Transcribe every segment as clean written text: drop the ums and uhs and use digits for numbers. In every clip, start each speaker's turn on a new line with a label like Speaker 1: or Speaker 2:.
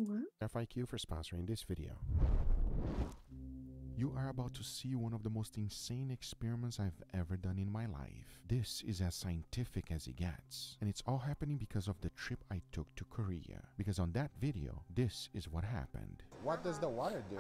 Speaker 1: What?
Speaker 2: FIQ for sponsoring this video. You are about to see one of the most insane experiments I've ever done in my life. This is as scientific as it gets. And it's all happening because of the trip I took to Korea. Because on that video, this is what happened. What does the water do?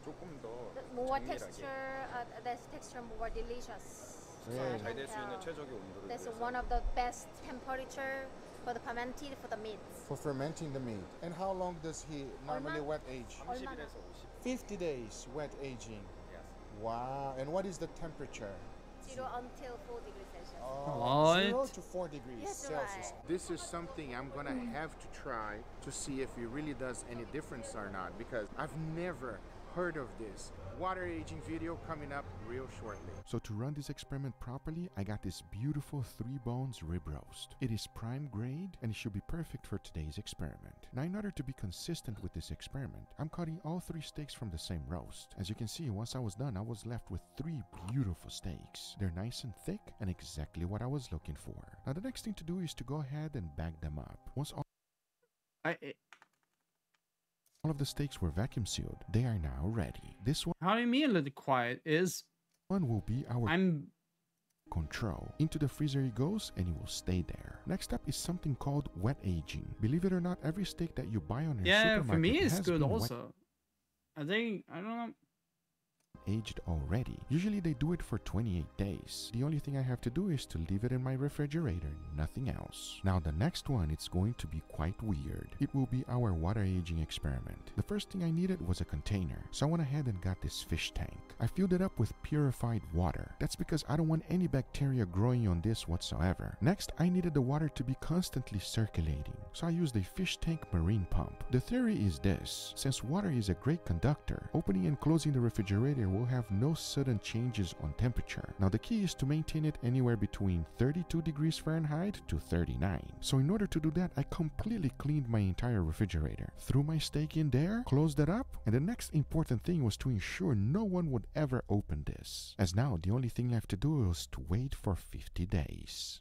Speaker 3: 조금 더
Speaker 4: more
Speaker 3: 정밀하게.
Speaker 4: texture, the texture more delicious.
Speaker 2: Really?
Speaker 3: 잘 될 수 있는 최적의 온도를
Speaker 4: That's
Speaker 3: 위해서.
Speaker 4: one of the best temperature for the fermented for the meats.
Speaker 2: For fermenting the meat. And how long does he normally wet age?
Speaker 3: 30일에서 50.
Speaker 2: 50 days wet aging.
Speaker 3: Yes.
Speaker 2: Wow. And what is the temperature?
Speaker 4: 0 until 4 degrees Celsius.
Speaker 1: What?
Speaker 2: 0 to 4 degrees
Speaker 4: Yes,
Speaker 2: Celsius.
Speaker 4: right.
Speaker 2: This is something I'm gonna have to try to see if it really does any difference or not, because I've never heard of this. Water aging video coming up real shortly. So to run this experiment properly, I got this beautiful 3 bones rib roast. It is prime grade and it should be perfect for today's experiment. Now in order to be consistent with this experiment, I'm cutting all 3 steaks from the same roast. As you can see, once I was done, I was left with 3 beautiful steaks. They're nice and thick and exactly what I was looking for. Now the next thing to do is to go ahead and bag them up. Once all of the steaks were vacuum sealed, they are now ready. This
Speaker 1: How do you mean a little quiet?
Speaker 2: one will be our
Speaker 1: I'm
Speaker 2: control. Into the freezer it goes and it will stay there. Next up is something called wet aging. Believe it or not, every steak that you buy on your supermarket
Speaker 1: for me it's
Speaker 2: has
Speaker 1: good
Speaker 2: been wet
Speaker 1: also. I think I don't know.
Speaker 2: aged already. Usually they do it for 28 days. The only thing I have to do is to leave it in my refrigerator, nothing else. Now the next one, it's going to be quite weird. It will be our water aging experiment. The first thing I needed was a container, so I went ahead and got this fish tank. I filled it up with purified water. That's because I don't want any bacteria growing on this whatsoever. Next, I needed the water to be constantly circulating, so I used a fish tank marine pump. The theory is this: since water is a great conductor, opening and closing the refrigerator will have no sudden changes on temperature. Now the key is to maintain it anywhere between 32 degrees Fahrenheit to 39. So in order to do that, I completely cleaned my entire refrigerator, threw my steak in there, closed it up, and the next important thing was to ensure no one would ever open this. As now the only thing left to do was to wait for 50 days.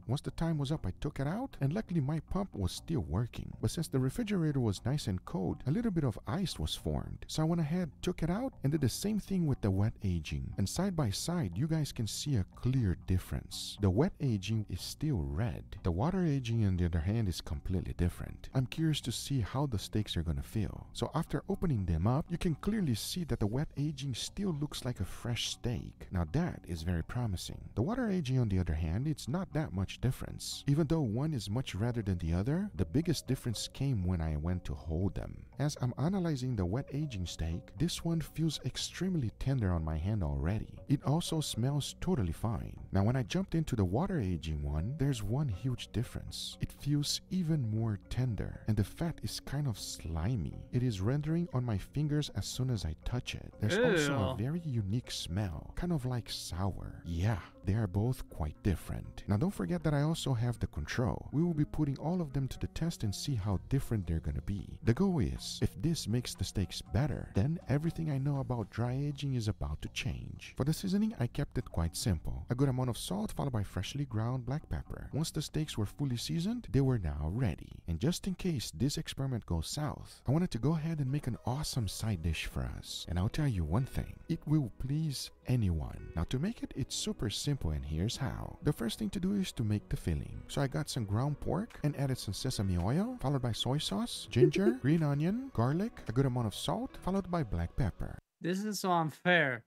Speaker 2: Once the time was up, I took it out, and luckily my pump was still working. But since the refrigerator was nice and cold, a little bit of ice was formed. So I went ahead, took it out, and did the same thing with the wet aging. And side by side, you guys can see a clear difference. The wet aging is still red. The water aging, on the other hand, is completely different. I'm curious to see how the steaks are gonna feel. So after opening them up, you can clearly see that the wet aging still looks like a fresh steak. Now that is very promising. The water aging, on the other hand, it's not that much difference. Even though one is much redder than the other, the biggest difference came when I went to hold them. As I'm analyzing the wet aging steak, this one feels extremely tender on my hand already. It also smells totally fine. Now when I jumped into the water aging one, there's one huge difference. It feels even more tender, and the fat is kind of slimy. It is rendering on my fingers as soon as I touch it. There's also a very unique smell, kind of like sour. Yeah, they are both quite different. Now don't forget that I also have the control. We will be putting all of them to the test and see how different they're gonna be. The goal is, if this makes the steaks better, then everything I know about dry aging is about to change. For the seasoning, I kept it quite simple. A good amount of salt followed by freshly ground black pepper. Once the steaks were fully seasoned, they were now ready. And just in case this experiment goes south, I wanted to go ahead and make an awesome side dish for us. And I'll tell you one thing, it will please anyone. Now to make it, it's super simple, and here's how. The first thing to do is to make the filling. So I got some ground pork and added some sesame oil, followed by soy sauce, ginger, green onion, garlic, a good amount of salt, followed by black pepper.
Speaker 1: This is so unfair.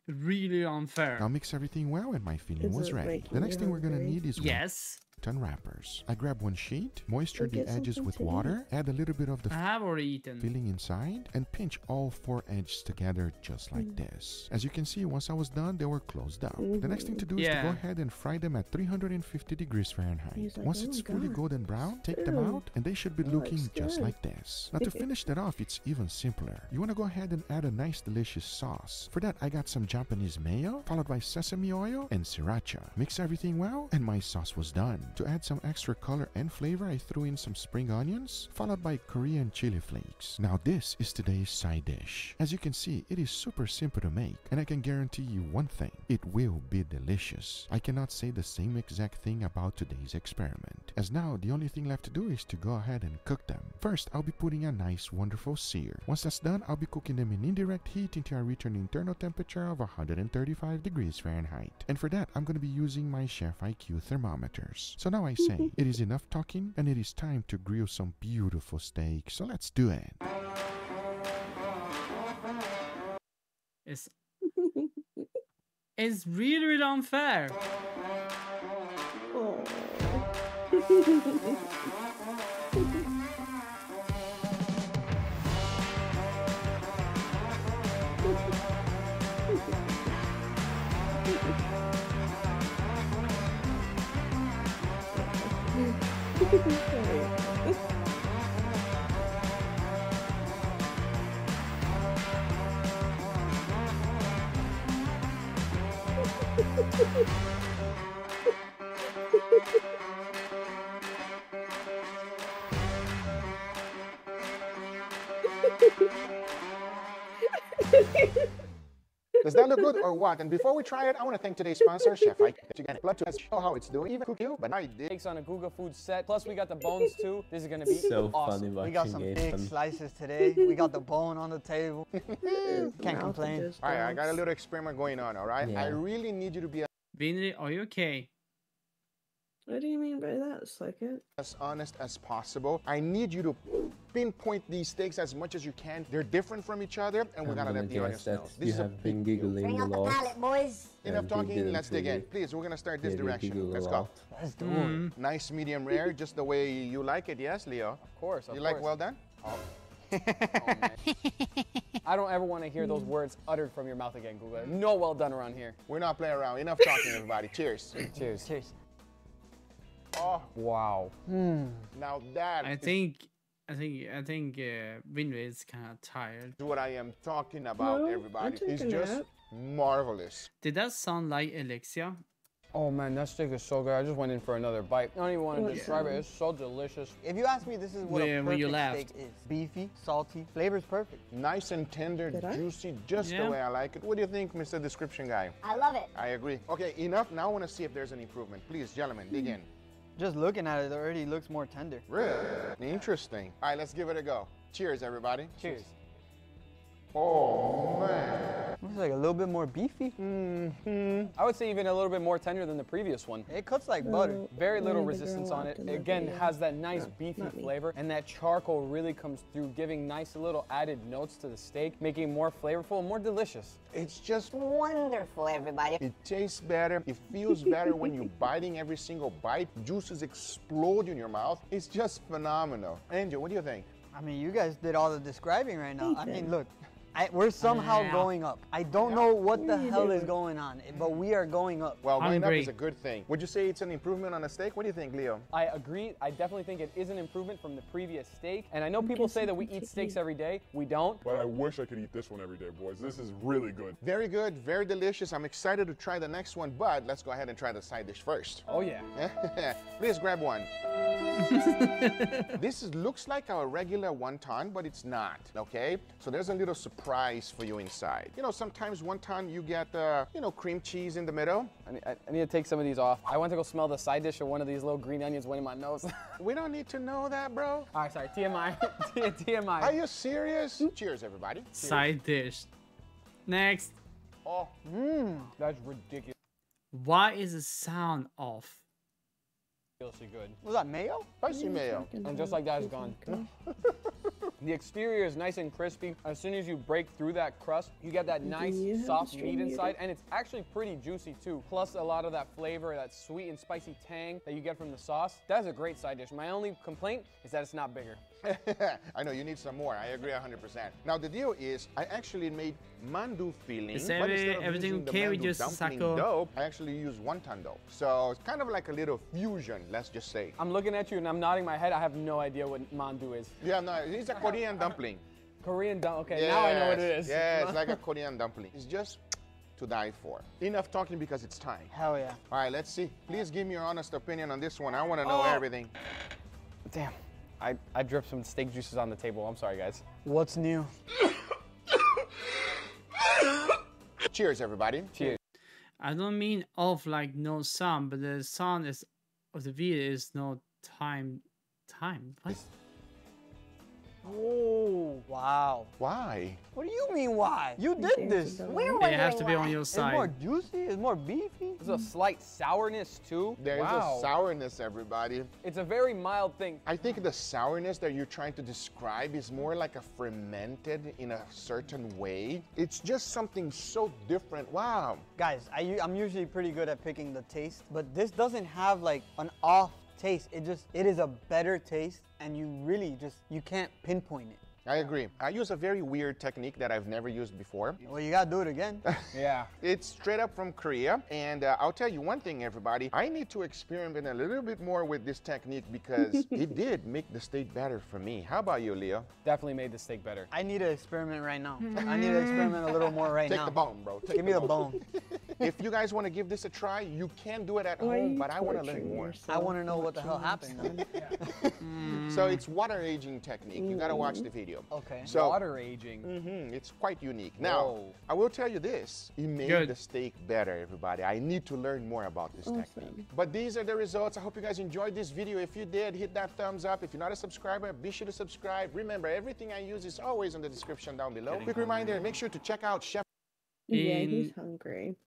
Speaker 1: Really unfair.
Speaker 2: Now mix everything well, and my filling was ready. The next thing we're gonna need is
Speaker 1: Yes.
Speaker 2: unwrappers. I grab one sheet, moisture the
Speaker 1: get
Speaker 2: edges
Speaker 1: something
Speaker 2: with
Speaker 1: to
Speaker 2: water, add a little bit of the
Speaker 1: I have already eaten.
Speaker 2: filling inside, and pinch all 4 edges together just like this. As you can see, once I was done, they were closed up. The next thing to do is to go ahead and fry them at 350 degrees Fahrenheit.
Speaker 1: Like,
Speaker 2: Once it's fully golden brown, take them out, and they should be looking just like this. Now to finish that off, it's even simpler. You want to go ahead and add a nice delicious sauce. For that, I got some Japanese mayo, followed by sesame oil and sriracha. Mix everything well, and my sauce was done. To add some extra color and flavor, I threw in some spring onions, followed by Korean chili flakes. Now this is today's side dish. As you can see, it is super simple to make, and I can guarantee you one thing, it will be delicious. I cannot say the same exact thing about today's experiment, as now the only thing left to do is to go ahead and cook them. First, I'll be putting a nice, wonderful sear. Once that's done, I'll be cooking them in indirect heat until I reach an internal temperature of 135 degrees Fahrenheit. And for that, I'm going to be using my Chef IQ thermometers. So now I say, it is enough talking, and it is time to grill some beautiful steak. So let's do it.
Speaker 1: It's really, really unfair.
Speaker 5: Oh.
Speaker 3: Does that look good or what? And before we try it, I want to thank today's sponsor, Chef IQ. You get blood to show how it's doing. Even cook you, but now you did.
Speaker 6: Steaks on a Guga Foods set. Plus, we got the bones too. This is gonna be
Speaker 7: So
Speaker 6: awesome.
Speaker 7: funny watching
Speaker 8: We got some
Speaker 7: it.
Speaker 8: big slices today. We got the bone on the table. Can't complain.
Speaker 3: All right, I got a little experiment going on, all right?
Speaker 7: Yeah.
Speaker 3: I really need you to be
Speaker 1: Vinny, are you okay?
Speaker 5: What do you mean by that, Slickett?
Speaker 3: as honest as possible. I need you to pinpoint these steaks as much as you can. They're different from each other, and we're
Speaker 7: I'm
Speaker 3: gonna
Speaker 7: gonna
Speaker 3: let the audience
Speaker 7: guess
Speaker 3: know.
Speaker 7: that
Speaker 3: This
Speaker 7: you
Speaker 3: is a
Speaker 7: have been
Speaker 3: big deal.
Speaker 7: giggling
Speaker 4: Bring
Speaker 7: a
Speaker 4: out the
Speaker 7: lot.
Speaker 4: palette, boys.
Speaker 3: Enough
Speaker 7: And
Speaker 3: talking,
Speaker 7: didn't
Speaker 3: let's dig in.
Speaker 7: really-
Speaker 3: Please, we're gonna start this
Speaker 7: Didn't
Speaker 3: direction.
Speaker 7: giggle
Speaker 3: Let's
Speaker 7: a
Speaker 3: go.
Speaker 7: lot.
Speaker 8: Let's do it.
Speaker 3: Nice, medium rare, just the way you like it, yes, Leo?
Speaker 6: Of course.
Speaker 3: You like well done?
Speaker 6: Oh, man. I don't ever want to hear those words uttered from your mouth again, Guga. No well done around here.
Speaker 3: We're not playing around. Enough talking, everybody. Cheers.
Speaker 6: Cheers.
Speaker 8: Cheers.
Speaker 3: Oh,
Speaker 6: Wow.
Speaker 3: now that
Speaker 1: I
Speaker 3: is
Speaker 1: think Vinny is kind of tired.
Speaker 3: what I am talking about,
Speaker 5: No,
Speaker 3: everybody.
Speaker 5: I took
Speaker 3: It's
Speaker 5: a
Speaker 3: just
Speaker 5: nap.
Speaker 3: marvelous.
Speaker 1: Did that sound like Alexia?
Speaker 6: Oh man, that steak is so good. I just went in for another bite. I don't even want to
Speaker 5: What
Speaker 6: describe it.
Speaker 5: sound?
Speaker 6: It's so delicious.
Speaker 8: If you ask me, this is what a
Speaker 1: When you
Speaker 8: perfect
Speaker 1: laughed.
Speaker 8: steak is. Beefy, salty, flavor's perfect.
Speaker 3: Nice and tender,
Speaker 5: Did I?
Speaker 3: juicy, just
Speaker 1: Yeah.
Speaker 3: the way I like it. What do you think, Mr. Description Guy?
Speaker 4: I love it.
Speaker 3: I agree. Okay, enough. Now I want to see if there's an improvement. Please, gentlemen, dig in.
Speaker 8: Just looking at it already looks more tender.
Speaker 3: Really? Interesting. All right, let's give it a go. Cheers, everybody.
Speaker 8: Cheers.
Speaker 3: Oh, man.
Speaker 8: Looks like a little bit more beefy.
Speaker 6: I would say even a little bit more tender than the previous one.
Speaker 8: It cuts like butter.
Speaker 6: Very little
Speaker 5: Only the
Speaker 6: resistance
Speaker 5: girl
Speaker 6: on it.
Speaker 5: walked in the
Speaker 6: Again,
Speaker 5: video.
Speaker 6: has that nice
Speaker 5: Not-
Speaker 6: beefy
Speaker 5: not me.
Speaker 6: flavor, and that charcoal really comes through, giving nice little added notes to the steak, making it more flavorful and more delicious.
Speaker 3: It's just,
Speaker 4: Wonderful, everybody.
Speaker 3: it tastes better. It feels better when you're biting every single bite. Juices explode in your mouth. It's just phenomenal. Angel, what do you think?
Speaker 8: I mean, you guys did all the describing right now. I mean,
Speaker 5: Ethan.
Speaker 8: look. We're somehow
Speaker 1: Yeah.
Speaker 8: going up. I don't know what the
Speaker 5: What are you
Speaker 8: hell is
Speaker 5: doing?
Speaker 8: going on, but we are going up.
Speaker 3: Well, going up
Speaker 1: Hungry.
Speaker 3: is a good thing. Would you say it's an improvement on a steak? What do you think, Leo?
Speaker 6: I agree. I definitely think it is an improvement from the previous steak. And I know people say that we eat steaks every day. We don't.
Speaker 9: But I wish I could eat this one every day, boys. This is really good.
Speaker 3: Very good, very delicious. I'm excited to try the next one, but let's go ahead and try the side dish first.
Speaker 6: Oh yeah.
Speaker 3: Please grab one. Looks like our regular wonton, but it's not, okay? So there's a little surprise for you inside. You know, sometimes wonton you get, cream cheese in the middle.
Speaker 6: I need to take some of these off. I went to go smell the side dish and one of these little green onions went in my nose.
Speaker 3: We don't need to know that, bro.
Speaker 6: All right, sorry. TMI. TMI.
Speaker 3: Are you serious? Cheers, everybody. Cheers.
Speaker 1: Side dish. Next.
Speaker 3: Oh,
Speaker 6: That's ridiculous.
Speaker 1: Why is the sound off?
Speaker 6: Ridiculously good.
Speaker 8: Was that mayo?
Speaker 3: spicy mayo.
Speaker 6: And just like that, it's gone. The exterior is nice and crispy. As soon as you break through that crust, you get that nice
Speaker 5: you have
Speaker 6: soft
Speaker 5: the
Speaker 6: meat
Speaker 5: string
Speaker 6: inside,
Speaker 5: muted?
Speaker 6: and it's actually pretty juicy too. Plus a lot of that flavor, that sweet and spicy tang that you get from the sauce. That's a great side dish. My only complaint is that it's not bigger.
Speaker 3: I know, you need some more. I agree 100%. Now, the deal is, I actually made mandu filling.
Speaker 1: Is
Speaker 3: but instead of
Speaker 1: everything
Speaker 3: using the
Speaker 1: okay with
Speaker 3: mandu
Speaker 1: your
Speaker 3: dumpling
Speaker 1: Sako?
Speaker 3: dough, I actually use wonton dough. So it's kind of like a little fusion, let's just say.
Speaker 6: I'm looking at you and I'm nodding my head. I have no idea what mandu is.
Speaker 3: Yeah, no, it's a Korean dumpling.
Speaker 6: Korean okay, now I know what it is.
Speaker 3: Yeah, it's like a Korean dumpling. It's just to die for. Enough talking because it's time.
Speaker 8: Hell yeah.
Speaker 3: All right, let's see. Please give me your honest opinion on this one. I want to know everything.
Speaker 6: Damn. I dripped some steak juices on the table. I'm sorry, guys.
Speaker 8: What's new?
Speaker 3: Cheers, everybody.
Speaker 6: Cheers.
Speaker 1: I don't mean off like no sound, but the sound is of the video is no time. What?
Speaker 8: Wow.
Speaker 3: Why?
Speaker 8: What do you mean why? You did this.
Speaker 4: We're
Speaker 1: It
Speaker 4: wondering
Speaker 1: has to be
Speaker 4: why.
Speaker 1: on your
Speaker 8: It's more
Speaker 1: side.
Speaker 8: juicy. It's more beefy.
Speaker 6: There's a slight sourness too.
Speaker 3: There's
Speaker 6: wow.
Speaker 3: a sourness, everybody.
Speaker 6: It's a very mild thing.
Speaker 3: I think the sourness that you're trying to describe is more like a fermented in a certain way. It's just something so different. Wow.
Speaker 8: Guys, I'm usually pretty good at picking the taste, but this doesn't have like an off taste. It is a better taste, and you can't pinpoint it.
Speaker 3: I agree. I use a very weird technique that I've never used before.
Speaker 8: Well, you gotta do it again.
Speaker 6: Yeah.
Speaker 3: It's straight up from Korea, and I'll tell you one thing, everybody. I need to experiment a little bit more with this technique because it did make the steak better for me. How about you, Leo?
Speaker 6: Definitely made the steak better.
Speaker 8: I need to experiment right now. I need to experiment a little more right
Speaker 3: Take
Speaker 8: now.
Speaker 3: the bone, bro. Take
Speaker 8: Give me the bone.
Speaker 3: If you guys want to give this a try, you can do it at
Speaker 5: Why are
Speaker 3: home,
Speaker 5: you
Speaker 3: but I want to learn
Speaker 5: torturing
Speaker 3: more.
Speaker 5: yourself
Speaker 8: I want to know what the hell
Speaker 5: watching
Speaker 8: happened.
Speaker 5: this?
Speaker 3: So it's water aging technique. You gotta watch the video.
Speaker 8: Okay.
Speaker 3: So
Speaker 6: Water aging.
Speaker 3: it's quite unique. Now,
Speaker 6: Whoa.
Speaker 3: I will tell you this. It made
Speaker 1: Good.
Speaker 3: the steak better, everybody. I need to learn more about this
Speaker 5: Awesome.
Speaker 3: technique. But these are the results. I hope you guys enjoyed this video. If you did, hit that thumbs up. If you're not a subscriber, be sure to subscribe. Remember, everything I use is always in the description down below. Quick reminder, make sure to check out Chef
Speaker 5: Yeah,
Speaker 1: In-
Speaker 5: he's hungry.